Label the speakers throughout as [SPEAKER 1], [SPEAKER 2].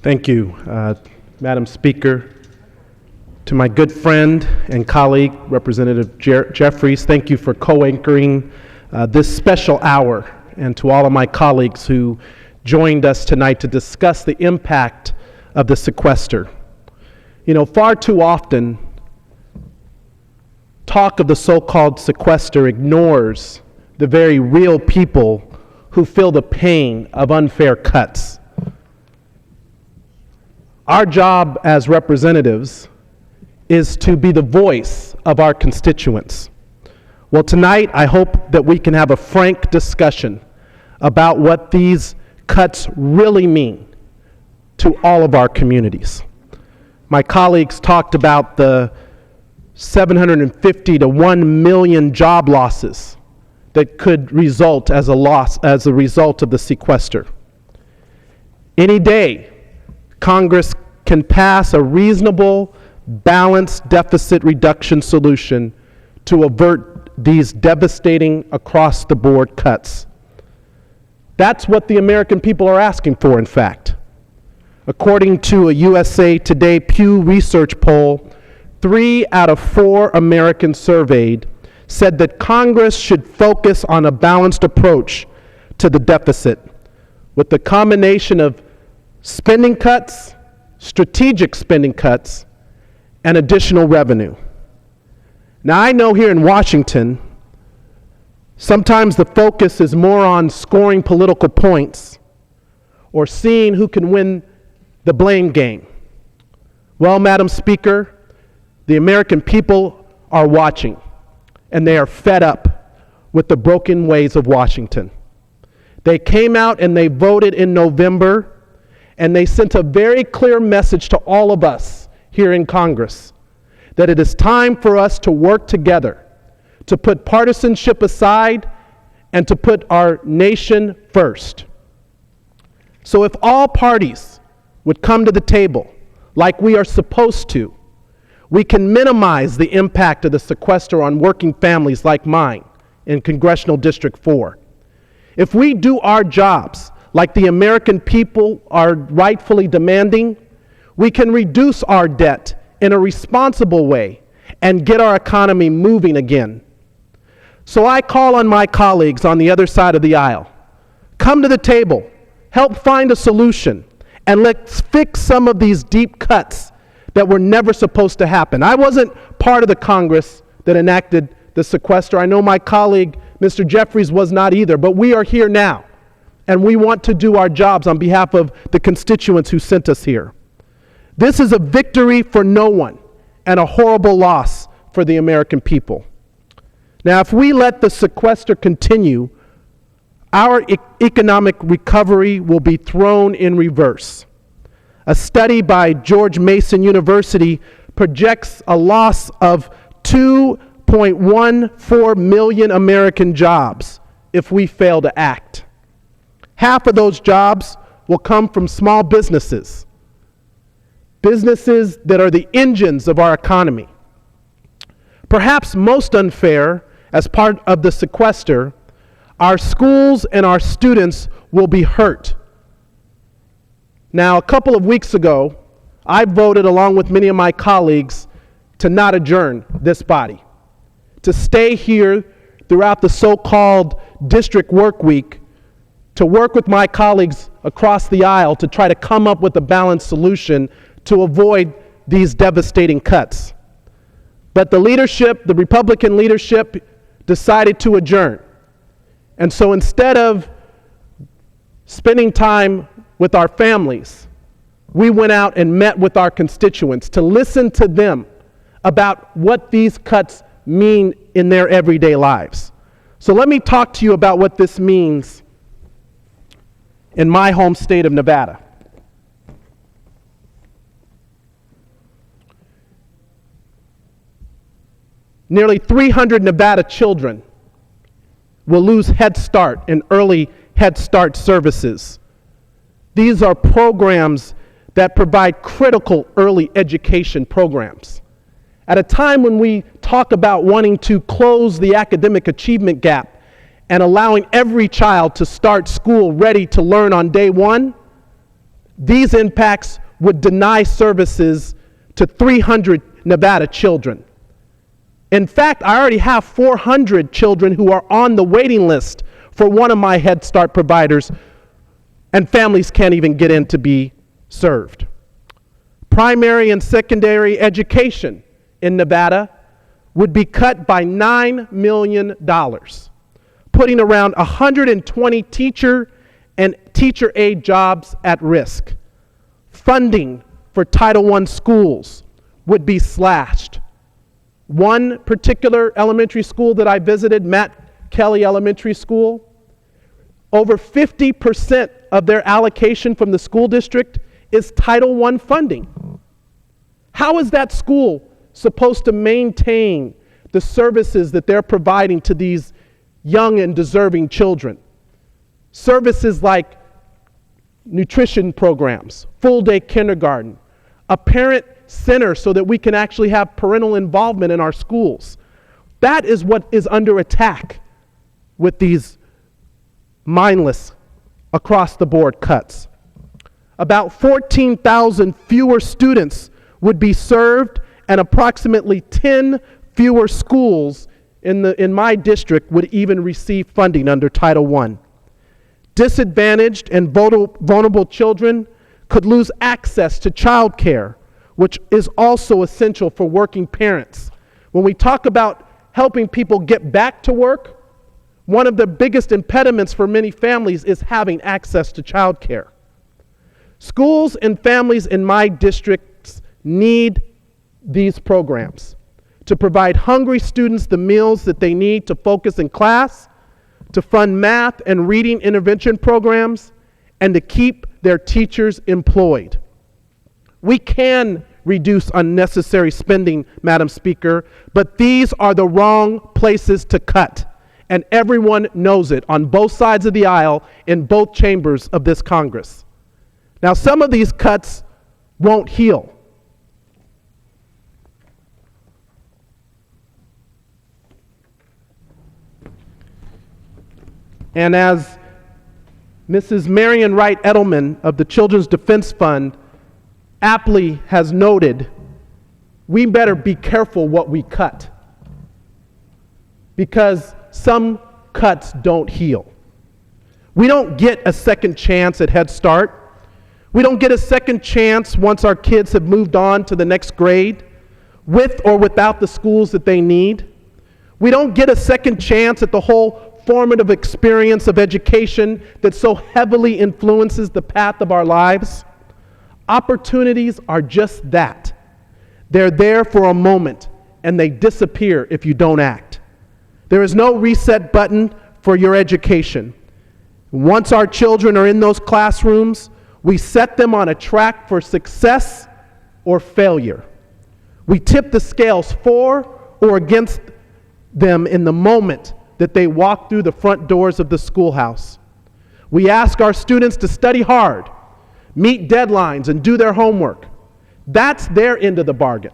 [SPEAKER 1] Thank you, Madam Speaker. To my good friend and colleague, Representative Jeffries, thank you for co-anchoring this special hour, and to all of my colleagues who joined us tonight to discuss the impact of the sequester. You know, far too often, talk of the so-called sequester ignores the very real people who feel the pain of unfair cuts. Our job as representatives is to be the voice of our constituents. Well, tonight I hope that we can have a frank discussion about what these cuts really mean to all of our communities. My colleagues talked about the 750 to 1 million job losses that could result as a result of the sequester. Any day, Congress can pass a reasonable, balanced deficit reduction solution to avert these devastating across-the-board cuts. That's what the American people are asking for, in fact. According to a USA Today Pew Research poll, 3 out of 4 Americans surveyed said that Congress should focus on a balanced approach to the deficit with the combination of spending cuts, strategic spending cuts, and additional revenue. Now, I know here in Washington, sometimes the focus is more on scoring political points or seeing who can win the blame game. Well, Madam Speaker, the American people are watching, and they are fed up with the broken ways of Washington. They came out and they voted in November, and they sent a very clear message to all of us here in Congress that it is time for us to work together, to put partisanship aside, and to put our nation first. So if all parties would come to the table like we are supposed to, we can minimize the impact of the sequester on working families like mine in Congressional District 4. If we do our jobs like the American people are rightfully demanding, we can reduce our debt in a responsible way and get our economy moving again. So I call on my colleagues on the other side of the aisle. Come to the table, help find a solution, and let's fix some of these deep cuts that were never supposed to happen. I wasn't part of the Congress that enacted the sequester. I know my colleague, Mr. Jeffries, was not either, but we are here now, and we want to do our jobs on behalf of the constituents who sent us here. This is a victory for no one and a horrible loss for the American people. Now, if we let the sequester continue, our economic recovery will be thrown in reverse. A study by George Mason University projects a loss of 2.14 million American jobs if we fail to act. Half of those jobs will come from small businesses, businesses that are the engines of our economy. Perhaps most unfair, as part of the sequester, our schools and our students will be hurt. Now, a couple of weeks ago, I voted along with many of my colleagues to not adjourn this body, to stay here throughout the so-called district work week, to work with my colleagues across the aisle to try to come up with a balanced solution to avoid these devastating cuts. But the leadership, the Republican leadership, decided to adjourn. And so instead of spending time with our families, we went out and met with our constituents to listen to them about what these cuts mean in their everyday lives. So let me talk to you about what this means in my home state of Nevada. Nearly 300 Nevada children will lose Head Start and early Head Start services. These are programs that provide critical early education programs. At a time when we talk about wanting to close the academic achievement gap and allowing every child to start school ready to learn on day one, these impacts would deny services to 300 Nevada children. In fact, I already have 400 children who are on the waiting list for one of my Head Start providers, and families can't even get in to be served. Primary and secondary education in Nevada would be cut by $9 million, putting around 120 teacher and teacher aide jobs at risk. Funding for Title I schools would be slashed. One particular elementary school that I visited, Matt Kelly Elementary School, over 50% of their allocation from the school district is Title I funding. How is that school supposed to maintain the services that they're providing to these young and deserving children? Services like nutrition programs, full-day kindergarten, a parent center so that we can actually have parental involvement in our schools. That is what is under attack with these mindless across-the-board cuts. About 14,000 fewer students would be served, and approximately 10 fewer schools in my district would even receive funding under Title I. Disadvantaged and vulnerable children could lose access to child care, which is also essential for working parents. When we talk about helping people get back to work, one of the biggest impediments for many families is having access to child care. Schools and families in my districts need these programs to provide hungry students the meals that they need to focus in class, to fund math and reading intervention programs, and to keep their teachers employed. We can reduce unnecessary spending, Madam Speaker, but these are the wrong places to cut, and everyone knows it on both sides of the aisle in both chambers of this Congress. Now, some of these cuts won't heal. And as Mrs. Marian Wright Edelman of the Children's Defense Fund aptly has noted, we better be careful what we cut, because some cuts don't heal. We don't get a second chance at Head Start. We don't get a second chance once our kids have moved on to the next grade, with or without the schools that they need. We don't get a second chance at the whole formative experience of education that so heavily influences the path of our lives. Opportunities are just that. They're there for a moment, and they disappear if you don't act. There is no reset button for your education. Once our children are in those classrooms, we set them on a track for success or failure. We tip the scales for or against them in the moment that they walk through the front doors of the schoolhouse. We ask our students to study hard, meet deadlines, and do their homework. That's their end of the bargain.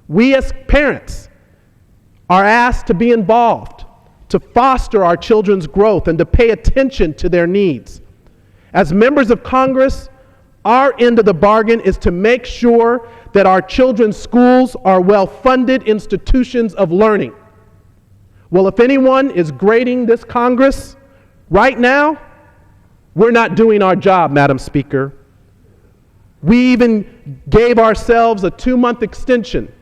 [SPEAKER 1] We as parents are asked to be involved, to foster our children's growth, and to pay attention to their needs. As members of Congress, our end of the bargain is to make sure that our children's schools are well-funded institutions of learning. Well, if anyone is grading this Congress right now, we're not doing our job, Madam Speaker. We even gave ourselves a 2-month extension,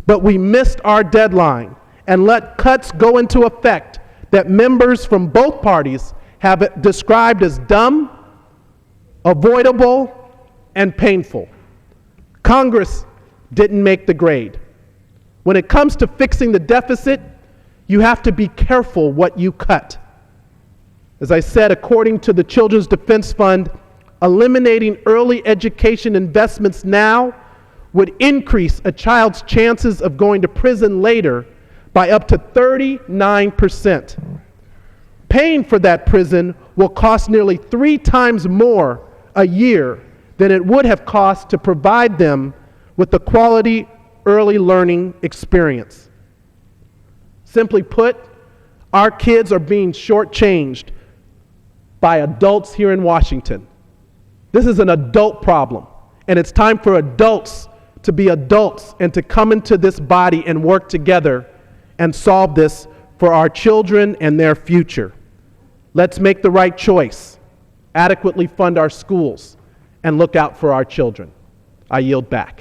[SPEAKER 1] but we missed our deadline and let cuts go into effect that members from both parties have described as dumb, avoidable, and painful. Congress didn't make the grade. When it comes to fixing the deficit, you have to be careful what you cut. As I said, according to the Children's Defense Fund, eliminating early education investments now would increase a child's chances of going to prison later by up to 39%. Paying for that prison will cost nearly 3 times more a year than it would have cost to provide them with the quality early learning experience. Simply put, our kids are being shortchanged by adults here in Washington. This is an adult problem, and it's time for adults to be adults and to come into this body and work together and solve this for our children and their future. Let's make the right choice, adequately fund our schools, and look out for our children. I yield back.